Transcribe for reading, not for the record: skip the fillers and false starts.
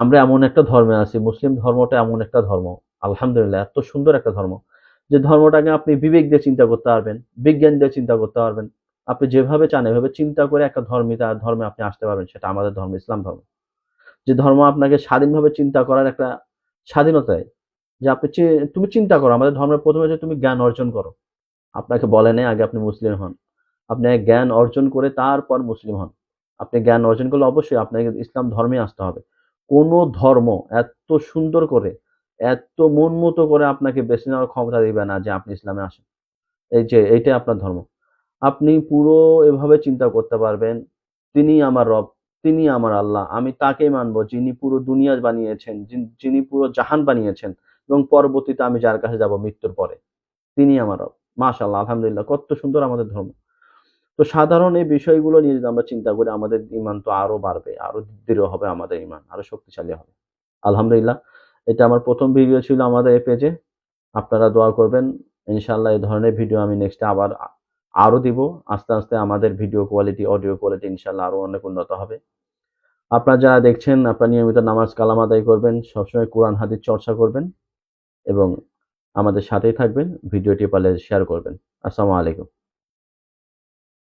আমরা এমন একটা ধর্মে আছি, মুসলিম ধর্মটা এমন একটা ধর্ম, আলহামদুলিল্লাহ এত সুন্দর একটা ধর্ম, যে ধর্মটাকে আপনি বিবেক দিয়ে চিন্তা করতে পারবেন, বিজ্ঞান দিয়ে চিন্তা করতে পারবেন। আপনি যেভাবে চান এভাবে চিন্তা করে একটা ধর্মে আপনি আসতে পারবেন, সেটা আমাদের ধর্ম, ইসলাম ধর্ম। যে ধর্ম আপনাকে স্বাধীনভাবে চিন্তা করার একটা স্বাধীনতা দেয়, যে তুমি চিন্তা করো। আমাদের ধর্মের প্রথমে যে তুমি জ্ঞান অর্জন করো, আপনাকে বলে নেই আগে আপনি মুসলিম হন, আপনি আগে জ্ঞান অর্জন করে তারপর মুসলিম হন। আপনি জ্ঞান অর্জন করলে অবশ্যই আপনাকে ইসলাম ধর্মে আসতে হবে। কোনো ধর্ম এত সুন্দর করে, এত মন মতো করে আপনাকে বেছে নেওয়ার ক্ষমতা দিবে না যে আপনি ইসলামে আসেন। এই যে এইটাই আপনার ধর্ম। আপনি পুরো এভাবে চিন্তা করতে পারবেন, তিনি আমার রব, তিনি আমার আল্লাহ, আমি তাকেই মানবো যিনি পুরো দুনিয়া বানিয়েছেন, যিনি পুরো জাহান বানিয়েছেন, এবং পরবর্তীতে আমি যার কাছে যাব মৃত্যুর পরে, তিনি আমার রব। মাশাআল্লাহ, আলহামদুলিল্লাহ, কত সুন্দর আমাদের ধর্ম। তো সাধারণ এই বিষয়গুলো নিয়ে যদি আমরা চিন্তা করি, আমাদের ঈমান তো আরো বাড়বে, আরো দৃঢ় হবে, আমাদের ঈমান আরো শক্তিশালী হবে। আলহামদুলিল্লাহ। এটা আমার ১ম ভিডিও ছিল আমাদের এই পেজে। আপনারা দোয়া করবেন। ইনশাআল্লাহ এই ধরনের ভিডিও আমি নেক্সটে আবার আরো দিব। আস্তে, আস্তে আমাদের ভিডিও কোয়ালিটি, অডিও কোয়ালিটি ইনশাআল্লাহ আরো অনেক উন্নত হবে। আপনারা যারা দেখছেন, আপনারা নিয়মিত নামাজ কালাম আদায় করবেন, সবসময় কোরআন হাদিস চর্চা করবেন এবং আমাদের সাথেই থাকবেন। ভিডিওটি পারলে শেয়ার করবেন। আসসালামু আলাইকুম।